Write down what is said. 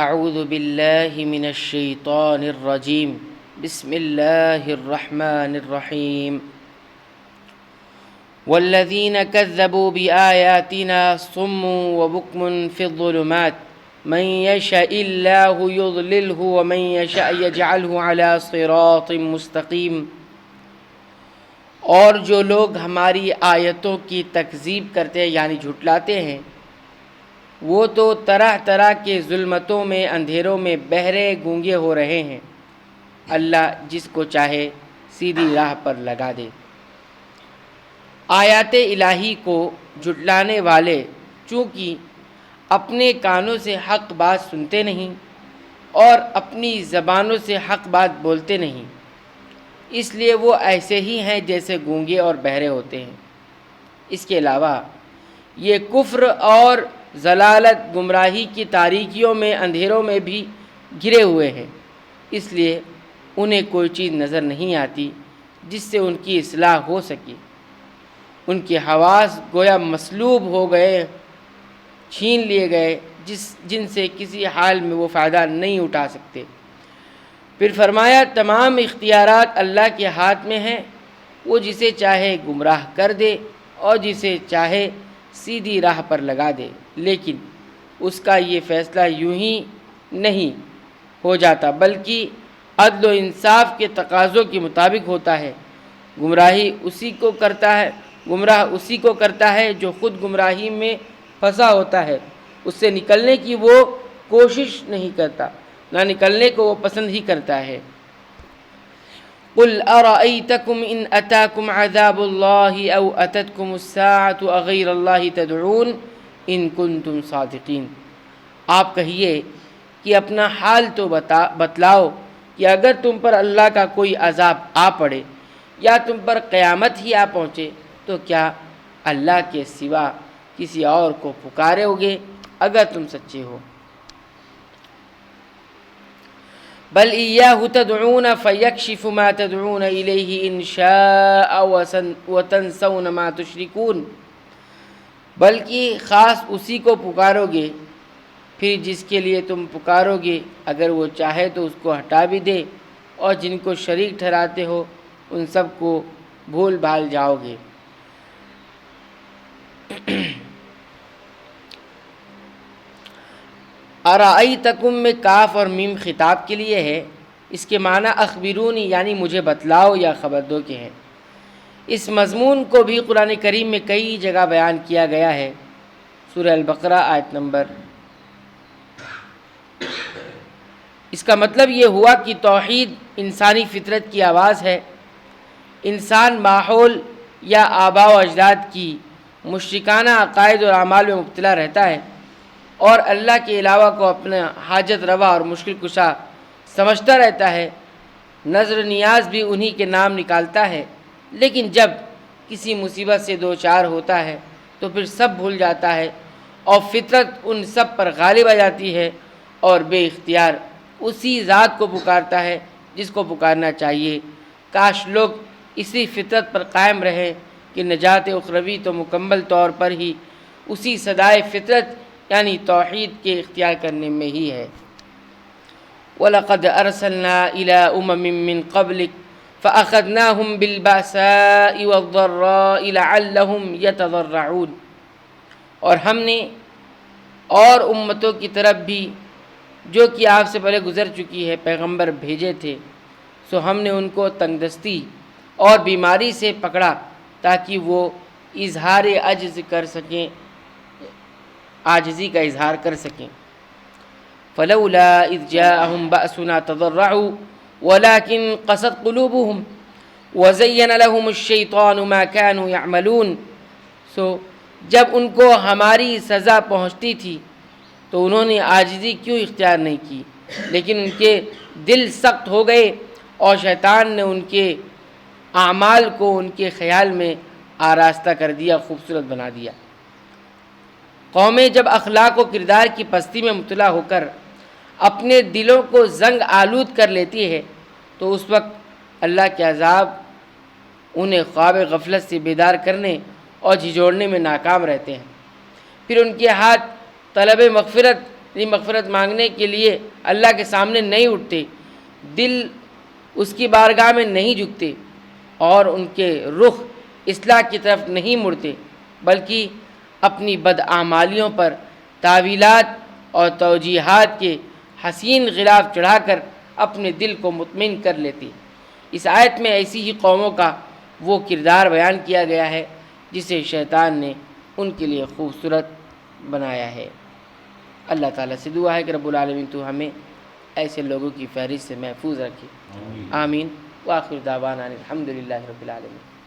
اعوذ باللہ من الشیطان الرجیم بسم اللہ الرحمن الرحیم والذین کذبوا بآیاتنا صم وبکم فی الظلمات من یشاء اللہ یضللہ ومن یشاء یجعلہ علی صراط مستقیم۔ اور جو لوگ ہماری آیتوں کی تکذیب کرتے ہیں یعنی جھٹلاتے ہیں، وہ تو طرح طرح کے ظلمتوں میں، اندھیروں میں بہرے گونگے ہو رہے ہیں۔ اللہ جس کو چاہے سیدھی راہ پر لگا دے۔ آیات الہی کو جھٹلانے والے چونکہ اپنے کانوں سے حق بات سنتے نہیں اور اپنی زبانوں سے حق بات بولتے نہیں، اس لیے وہ ایسے ہی ہیں جیسے گونگے اور بہرے ہوتے ہیں۔ اس کے علاوہ یہ کفر اور ضلالت، گمراہی کی تاریکیوں میں، اندھیروں میں بھی گھرے ہوئے ہیں، اس لیے انہیں کوئی چیز نظر نہیں آتی جس سے ان کی اصلاح ہو سکے۔ ان کے حواس گویا مسلوب ہو گئے، چھین لیے گئے، جن سے کسی حال میں وہ فائدہ نہیں اٹھا سکتے۔ پھر فرمایا تمام اختیارات اللہ کے ہاتھ میں ہیں، وہ جسے چاہے گمراہ کر دے اور جسے چاہے سیدھی راہ پر لگا دے، لیکن اس کا یہ فیصلہ یوں ہی نہیں ہو جاتا بلکہ عدل و انصاف کے تقاضوں کے مطابق ہوتا ہے۔ گمراہ اسی کو کرتا ہے جو خود گمراہی میں پھنسا ہوتا ہے، اس سے نکلنے کی وہ کوشش نہیں کرتا، نہ نکلنے کو وہ پسند ہی کرتا ہے۔ قل ارأیتکم ان اتاکم عذاب اللہ او اتتکم الساعۃ اغیر اللہ تدعون ان کنتم صادقین۔ آپ کہیے کہ اپنا حال تو بتلاؤ کہ اگر تم پر اللہ کا کوئی عذاب آ پڑے یا تم پر قیامت ہی آ پہنچے تو کیا اللہ کے سوا کسی اور کو پکارے ہوگے اگر تم سچے ہو؟ بل ایاہ تدعون فیکشف ما تدعون الیہ ان شاء وتنسون ما تشرکون۔ بلکہ خاص اسی کو پکارو گے، پھر جس کے لیے تم پکارو گے اگر وہ چاہے تو اس کو ہٹا بھی دے، اور جن کو شریک ٹھہراتے ہو ان سب کو بھول بھال جاؤ گے۔ ارائیتکم میں کاف اور میم خطاب کے لیے ہے، اس کے معنی اخبرونی یعنی مجھے بتلاؤ یا خبر دو کے ہیں۔ اس مضمون کو بھی قرآن کریم میں کئی جگہ بیان کیا گیا ہے۔ سورہ البقرہ آیت نمبر۔ اس کا مطلب یہ ہوا کہ توحید انسانی فطرت کی آواز ہے۔ انسان ماحول یا آباء و اجداد کی مشرکانہ عقائد اور اعمال میں مبتلا رہتا ہے اور اللہ کے علاوہ کو اپنا حاجت روا اور مشکل کشا سمجھتا رہتا ہے۔ نظر نیاز بھی انہی کے نام نکالتا ہے، لیکن جب کسی مصیبت سے دوچار ہوتا ہے تو پھر سب بھول جاتا ہے اور فطرت ان سب پر غالب آ جاتی ہے اور بے اختیار اسی ذات کو پکارتا ہے جس کو پکارنا چاہیے۔ کاش لوگ اسی فطرت پر قائم رہیں کہ نجات اخروی تو مکمل طور پر ہی اسی صدائے فطرت یعنی توحید کے اختیار کرنے میں ہی ہے۔ وَلَقَدْ أَرْسَلْنَا إِلَىٰ أُمَمٍ مِّن قَبْلِكَ فَأَخَذْنَاهُمْ بِالْبَأْسَاءِ وَالضَّرَّاءِ لَعَلَّهُمْ يَتَضَرَّعُونَ۔ اور ہم نے اور امتوں کی طرف بھی جو کہ آپ سے پہلے گزر چکی ہے پیغمبر بھیجے تھے، سو ہم نے ان کو تنگ دستی اور بیماری سے پکڑا تاکہ وہ اظہار عجز کر سکیں، عاجزی کا اظہار کر سکیں۔ فلولا اذ جاءهم بأسنا تضرعوا ولكن قست قلوبهم وزين لهم الشيطان ما كانوا يعملون۔ سو جب ان کو ہماری سزا پہنچتی تھی تو انہوں نے عاجزی کیوں اختیار نہیں کی، لیکن ان کے دل سخت ہو گئے اور شیطان نے ان کے اعمال کو ان کے خیال میں آراستہ کر دیا، خوبصورت بنا دیا۔ قومیں جب اخلاق و کردار کی پستی میں مبتلا ہو کر اپنے دلوں کو زنگ آلود کر لیتی ہے تو اس وقت اللہ کے عذاب انہیں خواب غفلت سے بیدار کرنے اور جھنجھوڑنے میں ناکام رہتے ہیں۔ پھر ان کے ہاتھ طلب مغفرت مغفرت مانگنے کے لیے اللہ کے سامنے نہیں اٹھتے، دل اس کی بارگاہ میں نہیں جھکتے اور ان کے رخ اصلاح کی طرف نہیں مڑتے، بلکہ اپنی بداعمالیوں پر تعویلات اور توجیحات کے حسین غلاف چڑھا کر اپنے دل کو مطمئن کر لیتی۔ اس آیت میں ایسی ہی قوموں کا وہ کردار بیان کیا گیا ہے جسے شیطان نے ان کے لیے خوبصورت بنایا ہے۔ اللہ تعالیٰ سے دعا ہے کہ رب العالمین تو ہمیں ایسے لوگوں کی فہرست سے محفوظ رکھے، آمین۔ وآخر دعوانا الحمدللہ رب العالمین۔